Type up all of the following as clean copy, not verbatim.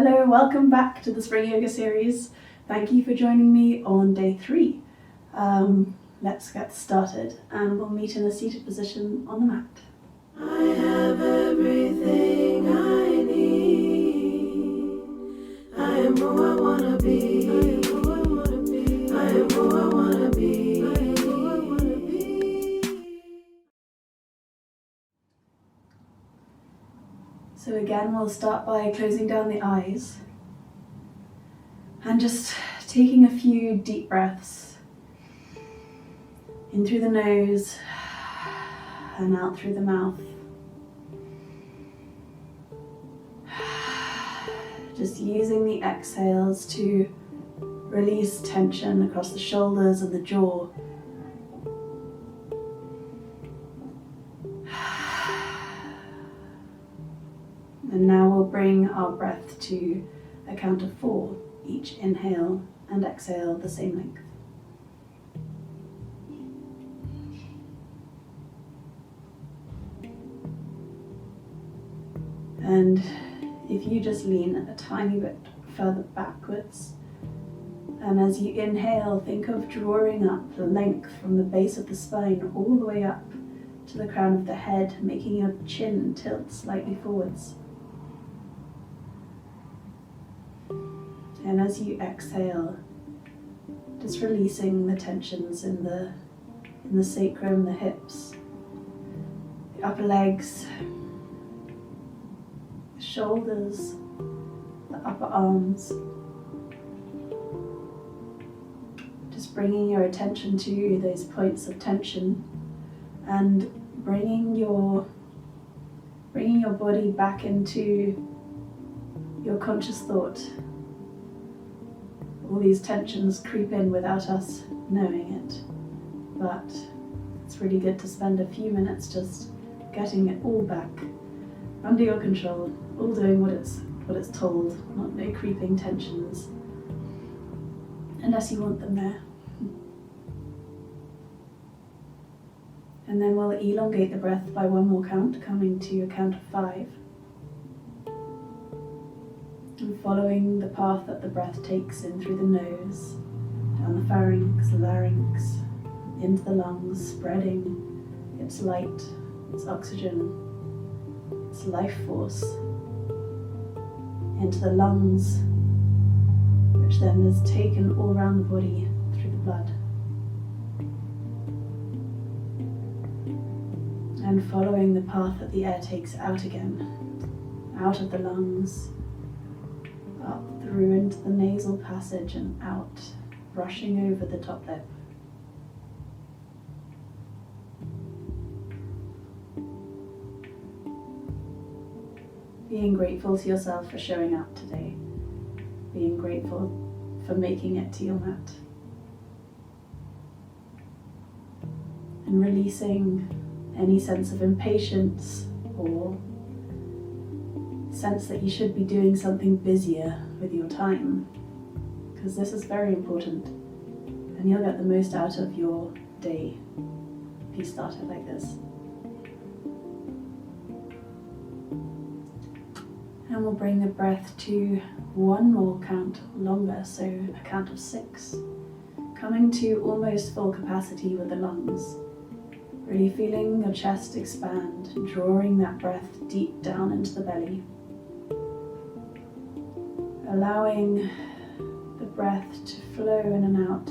Hello, welcome back to the Spring Yoga series. Thank you for joining me on day 3. Let's get started and we'll meet in a seated position on the mat. I have everything I need. I am who I wanna be. I am who I wanna be. So again, we'll start by closing down the eyes and just taking a few deep breaths in through the nose and out through the mouth. Just using the exhales to release tension across the shoulders and the jaw. And now we'll bring our breath to a count of 4. Each inhale and exhale the same length. And if you just lean a tiny bit further backwards, and as you inhale, think of drawing up the length from the base of the spine all the way up to the crown of the head, making your chin tilt slightly forwards. And as you exhale, just releasing the tensions in the sacrum, the hips, the upper legs, the shoulders, the upper arms. Just bringing your attention to those points of tension and bringing your body back into your conscious thought. All these tensions creep in without us knowing it, but it's really good to spend a few minutes just getting it all back under your control, all doing what it's told, not no creeping tensions, unless you want them there. And then we'll elongate the breath by one more count, coming to a count of 5. And following the path that the breath takes in through the nose, down the pharynx, the larynx, into the lungs, spreading its light, its oxygen, its life force into the lungs, which then is taken all around the body through the blood. And following the path that the air takes out again, out of the lungs, up through into the nasal passage and out, brushing over the top lip. Being grateful to yourself for showing up today. Being grateful for making it to your mat. And releasing any sense of impatience or sense that you should be doing something busier with your time, because this is very important and you'll get the most out of your day if you start it like this. And we'll bring the breath to one more count longer, so a count of 6, coming to almost full capacity with the lungs. Really feeling your chest expand, drawing that breath deep down into the belly. Allowing the breath to flow in and out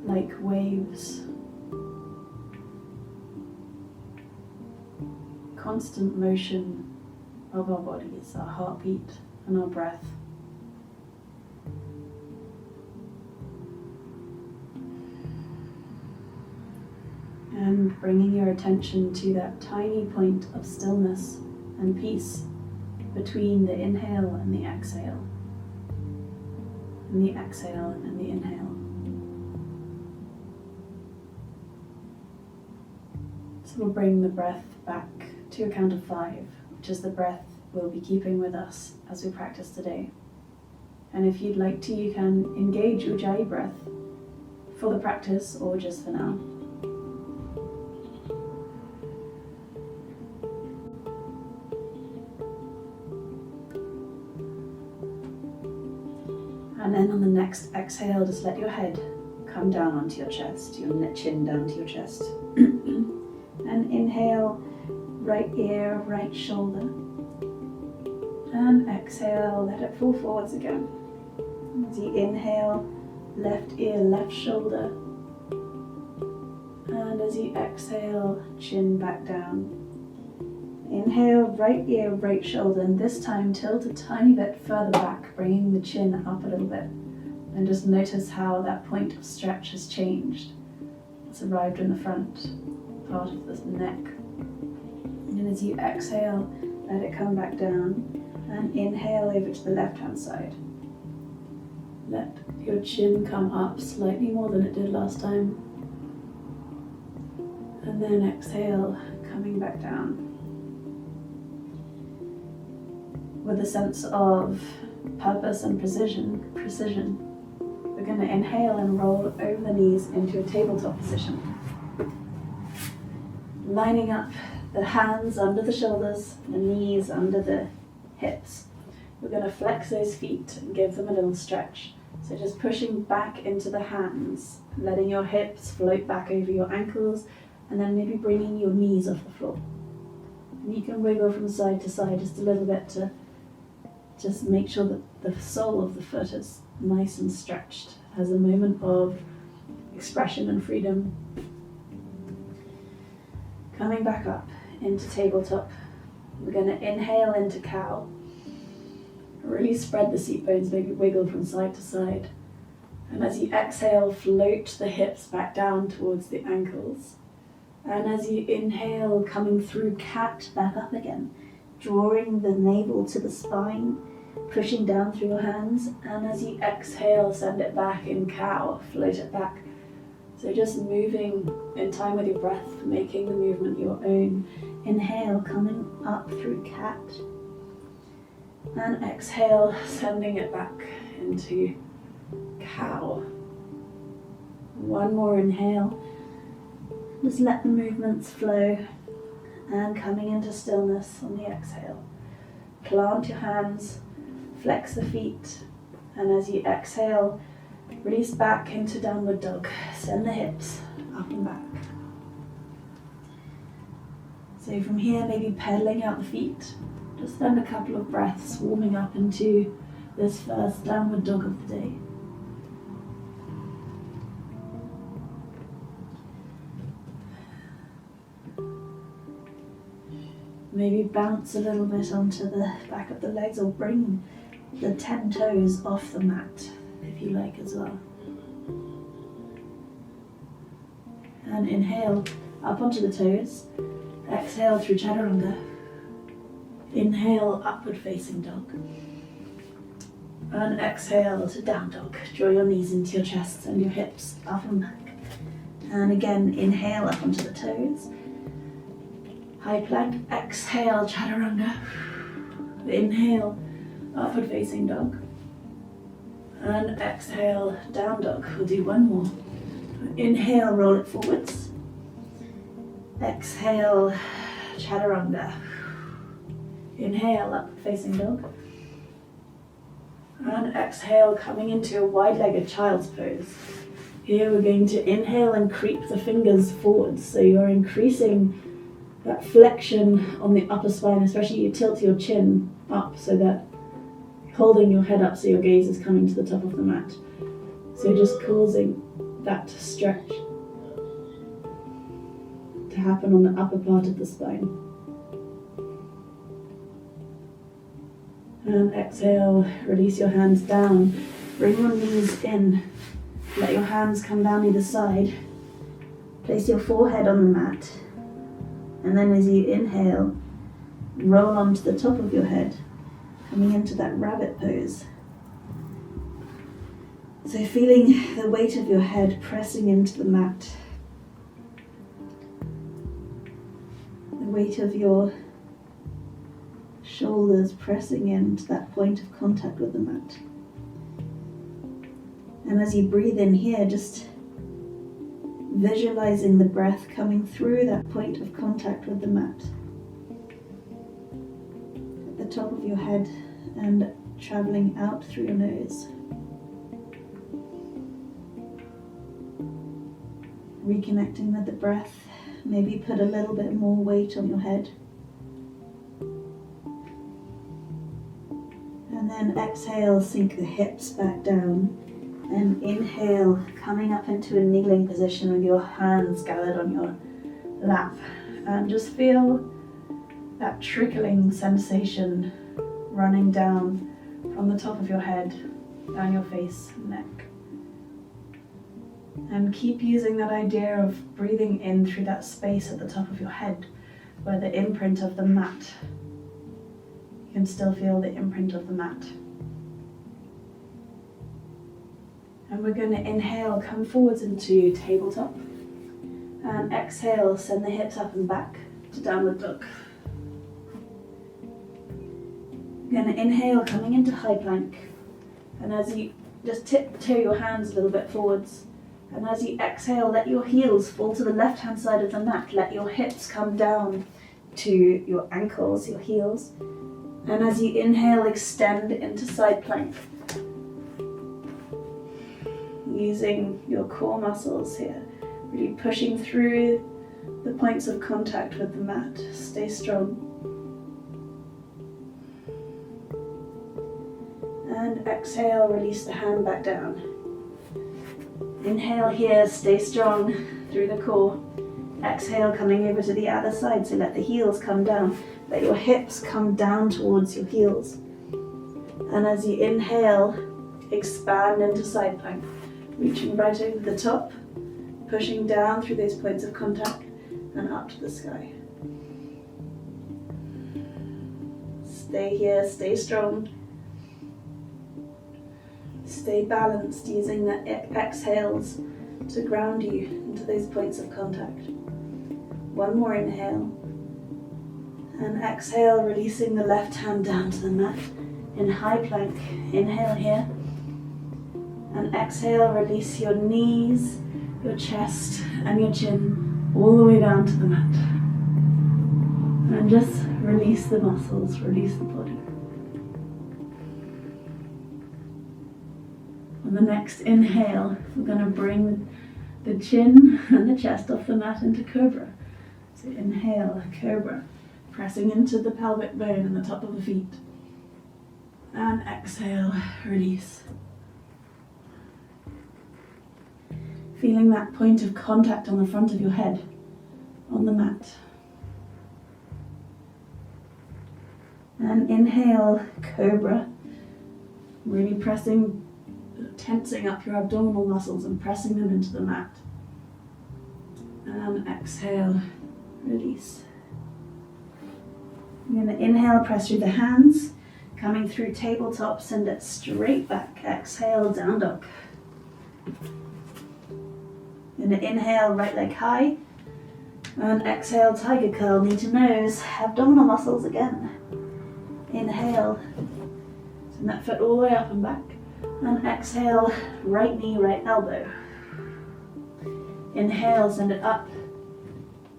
like waves. Constant motion of our bodies, our heartbeat and our breath. And bringing your attention to that tiny point of stillness and peace between the inhale and the exhale, and the exhale and the inhale. So we'll bring the breath back to a count of 5, which is the breath we'll be keeping with us as we practice today. And if you'd like to, you can engage Ujjayi breath for the practice or just for now. And then on the next exhale, just let your head come down onto your chest, your chin down to your chest. And inhale, right ear, right shoulder. And exhale, let it fall forwards again. As you inhale, left ear, left shoulder. And as you exhale, chin back down. Inhale, right ear, right shoulder, and this time tilt a tiny bit further back, bringing the chin up a little bit. And just notice how that point of stretch has changed. It's arrived in the front part of the neck. And as you exhale, let it come back down. And inhale over to the left-hand side. Let your chin come up slightly more than it did last time. And then exhale, coming back down. With a sense of purpose and precision, we're going to inhale and roll over the knees into a tabletop position. Lining up the hands under the shoulders, the knees under the hips. We're going to flex those feet and give them a little stretch. So just pushing back into the hands, letting your hips float back over your ankles, and then maybe bringing your knees off the floor. And you can wiggle from side to side just a little bit to just make sure that the sole of the foot is nice and stretched, has a moment of expression and freedom. Coming back up into tabletop, we're going to inhale into cow. Really spread the seat bones, maybe wiggle from side to side. And as you exhale, float the hips back down towards the ankles. And as you inhale, coming through cat back up again, drawing the navel to the spine, pushing down through your hands. And as you exhale, send it back in cow, float it back. So just moving in time with your breath, making the movement your own. Inhale, coming up through cat. And exhale, sending it back into cow. One more inhale. Just let the movements flow. And coming into stillness on the exhale. Plant your hands, flex the feet. And as you exhale, release back into downward dog. Send the hips up and back. So from here, maybe pedaling out the feet. Just spend a couple of breaths warming up into this first downward dog of the day. Maybe bounce a little bit onto the back of the legs, or bring the 10 toes off the mat if you like as well. And inhale up onto the toes. Exhale through chaturanga. Inhale, upward facing dog. And exhale to down dog. Draw your knees into your chest and your hips up and back. And again, inhale up onto the toes. High plank, exhale, chaturanga. Inhale, upward facing dog. And exhale, down dog. We'll do one more. Inhale, roll it forwards. Exhale, chaturanga. Inhale, up facing dog. And exhale, coming into a wide-legged child's pose. Here we're going to inhale and creep the fingers forwards. So you're increasing that flexion on the upper spine, especially you tilt your chin up so that holding your head up so your gaze is coming to the top of the mat. So just causing that stretch to happen on the upper part of the spine. And exhale, release your hands down. Bring your knees in. Let your hands come down either side. Place your forehead on the mat. And then as you inhale, roll onto the top of your head, coming into that rabbit pose. So feeling the weight of your head pressing into the mat. The weight of your shoulders pressing into that point of contact with the mat. And as you breathe in here, just visualizing the breath coming through that point of contact with the mat. At the top of your head and traveling out through your nose. reconnecting with the breath. Maybe put a little bit more weight on your head. And then exhale, sink the hips back down. And inhale, coming up into a kneeling position with your hands gathered on your lap. And just feel that trickling sensation running down from the top of your head, down your face and neck. And keep using that idea of breathing in through that space at the top of your head, where the imprint of the mat, you can still feel the imprint of the mat. And we're going to inhale, come forwards into tabletop. And exhale, send the hips up and back to downward dog. You're going to inhale, coming into high plank. And as you just tiptoe your hands a little bit forwards. And as you exhale, let your heels fall to the left-hand side of the mat. Let your hips come down to your ankles, your heels. And as you inhale, extend into side plank. Using your core muscles here, really pushing through the points of contact with the mat. Stay strong. And exhale, release the hand back down. Inhale here, stay strong through the core. Exhale, coming over to the other side, so let the heels come down. Let your hips come down towards your heels. And as you inhale, expand into side plank. Reaching right over the top, pushing down through those points of contact and up to the sky. Stay here, stay strong. Stay balanced, using the exhales to ground you into those points of contact. One more inhale. And exhale, releasing the left hand down to the mat in high plank. Inhale here. And exhale, release your knees, your chest and your chin all the way down to the mat. And just release the muscles, release the body. On the next inhale, we're going to bring the chin and the chest off the mat into cobra. So inhale, cobra, pressing into the pelvic bone and the top of the feet. And exhale, release. Feeling that point of contact on the front of your head, on the mat. And inhale, cobra. Really pressing, tensing up your abdominal muscles and pressing them into the mat. And exhale, release. You're going to inhale, press through the hands, coming through tabletop, send it straight back. Exhale, down dog. You're going to inhale, right leg high, and exhale, tiger curl, knee to nose, abdominal muscles again. Inhale, send that foot all the way up and back, and exhale, right knee, right elbow. Inhale, send it up,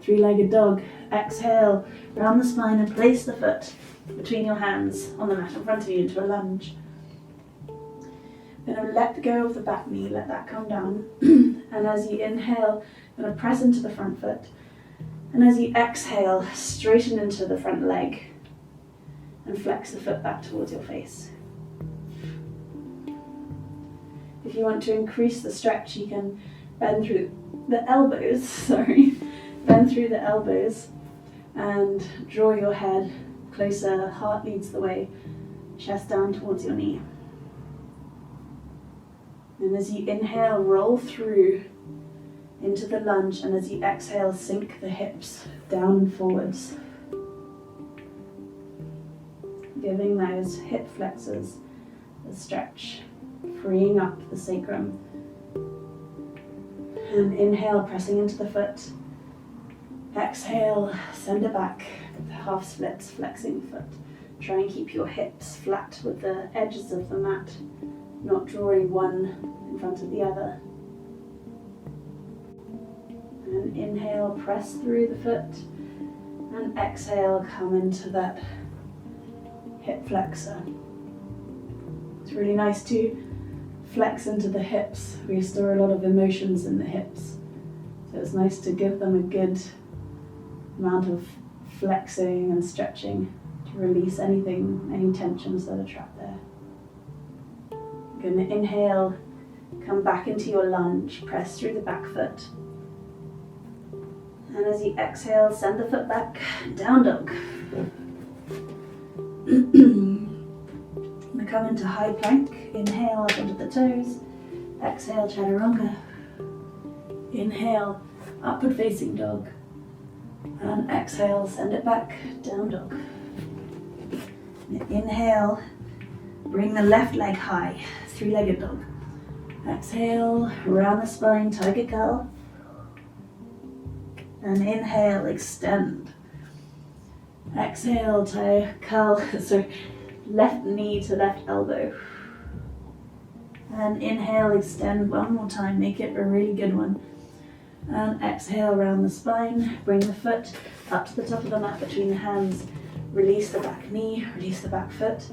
three-legged dog. Exhale, round the spine and place the foot between your hands on the mat in front of you into a lunge. Then let go of the back knee, let that come down. And as you inhale, you're going to press into the front foot. And as you exhale, straighten into the front leg and flex the foot back towards your face. If you want to increase the stretch, you can bend through the elbows, bend through the elbows and draw your head closer, heart leads the way, chest down towards your knee. And as you inhale, roll through into the lunge, and as you exhale, sink the hips down and forwards. Giving those hip flexors a stretch, freeing up the sacrum. And inhale, pressing into the foot. Exhale, send it back, half splits, flexing the foot. Try and keep your hips flat with the edges of the mat, not drawing one in front of the other. And inhale, press through the foot, and exhale, come into that hip flexor. It's really nice to flex into the hips. We store a lot of emotions in the hips. So it's nice to give them a good amount of flexing and stretching to release any tensions that are trapped there. You're going to inhale, come back into your lunge, press through the back foot. And as you exhale, send the foot back, down dog. We come into high plank, inhale up onto the toes, exhale chaturanga, inhale upward facing dog, and exhale send it back, down dog. Inhale, bring the left leg high, three-legged dog. Exhale, round the spine, tiger cow, and inhale, extend. Exhale, tiger cow, left knee to left elbow. And inhale, extend one more time, make it a really good one. And exhale, round the spine, bring the foot up to the top of the mat between the hands, release the back knee, release the back foot.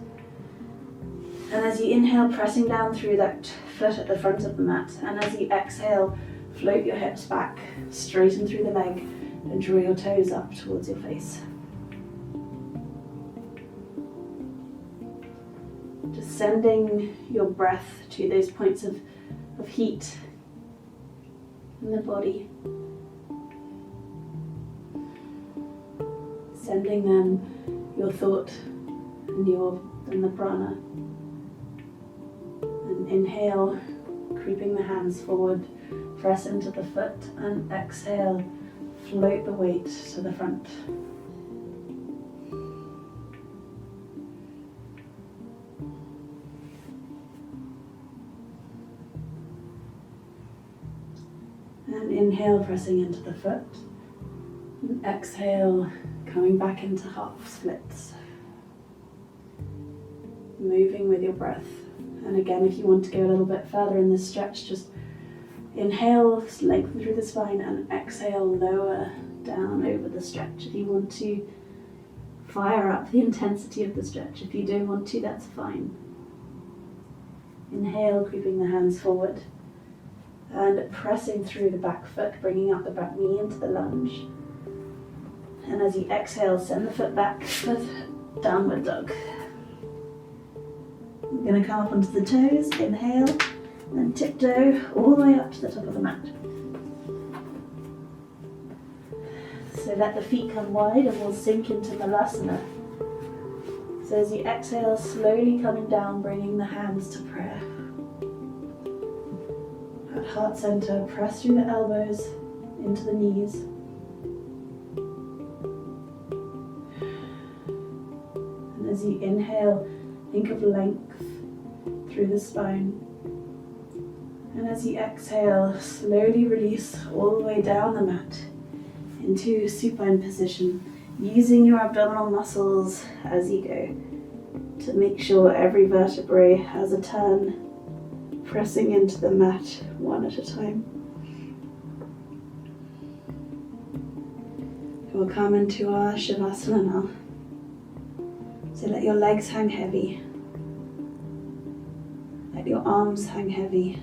And as you inhale, pressing down through that foot at the front of the mat, and as you exhale, float your hips back, straighten through the leg, and draw your toes up towards your face. Just sending your breath to those points of heat in the body. Sending then your thought and the prana. And inhale, creeping the hands forward, press into the foot, and exhale, float the weight to the front. And inhale, pressing into the foot. And exhale, coming back into half splits. Moving with your breath. And again, if you want to go a little bit further in this stretch, just inhale, lengthen through the spine, and exhale, lower down over the stretch. If you want to fire up the intensity of the stretch, if you don't want to, that's fine. Inhale, creeping the hands forward. And pressing through the back foot, bringing up the back knee into the lunge. And as you exhale, send the foot back with downward dog. You're going to come up onto the toes, inhale, and tiptoe all the way up to the top of the mat. So let the feet come wide and we'll sink into Malasana. So as you exhale, slowly coming down, bringing the hands to prayer. At heart center, press through the elbows into the knees. And as you inhale, think of length through the spine. And as you exhale, slowly release all the way down the mat into supine position, using your abdominal muscles as you go to make sure every vertebrae has a turn, pressing into the mat one at a time. We'll come into our Shavasana now. So let your legs hang heavy. Let your arms hang heavy.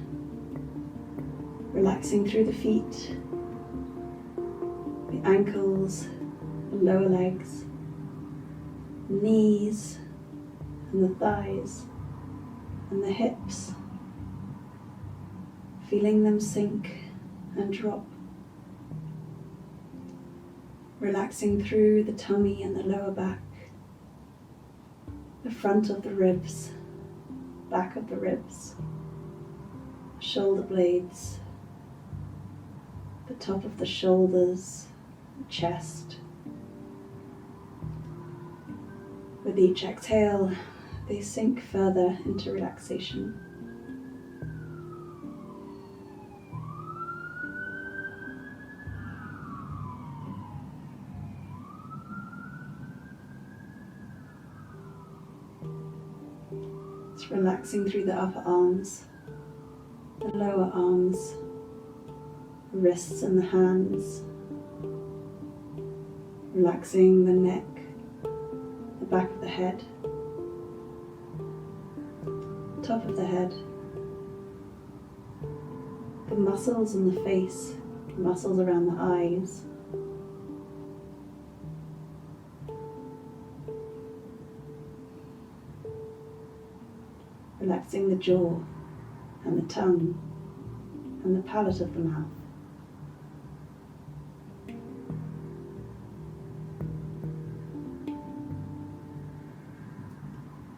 Relaxing through the feet, the ankles, the lower legs, knees, and the thighs, and the hips. Feeling them sink and drop. Relaxing through the tummy and the lower back, the front of the ribs, back of the ribs, shoulder blades, the top of the shoulders, the chest. With each exhale, they sink further into relaxation. It's relaxing through the upper arms, the lower arms, the wrists and the hands. Relaxing the neck, the back of the head, top of the head, the muscles in the face, muscles around the eyes. Relaxing the jaw and the tongue and the palate of the mouth.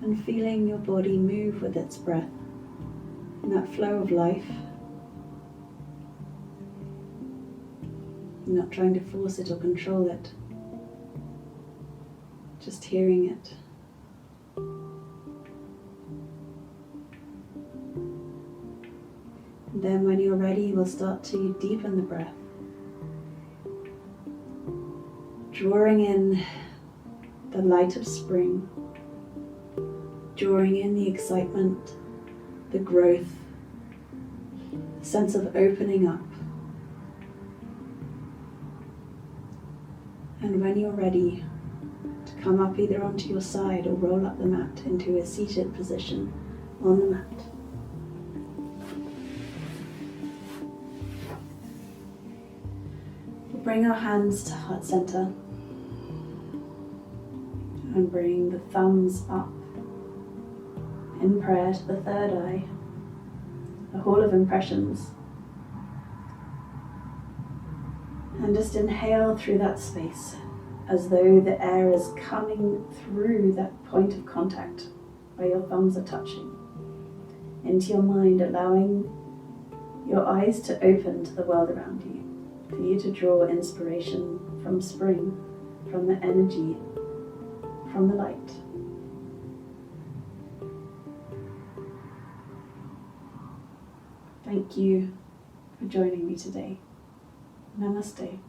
And feeling your body move with its breath in that flow of life. Not trying to force it or control it, just hearing it. And then when you're ready, we'll start to deepen the breath, drawing in the light of spring, drawing in the excitement, the growth, the sense of opening up. And when you're ready to come up either onto your side or roll up the mat into a seated position on the mat. We'll bring our hands to heart center and bring the thumbs up in prayer to the third eye, the hall of impressions. And just inhale through that space as though the air is coming through that point of contact where your thumbs are touching into your mind, allowing your eyes to open to the world around you, for you to draw inspiration from spring, from the energy, from the light. Thank you for joining me today. Namaste.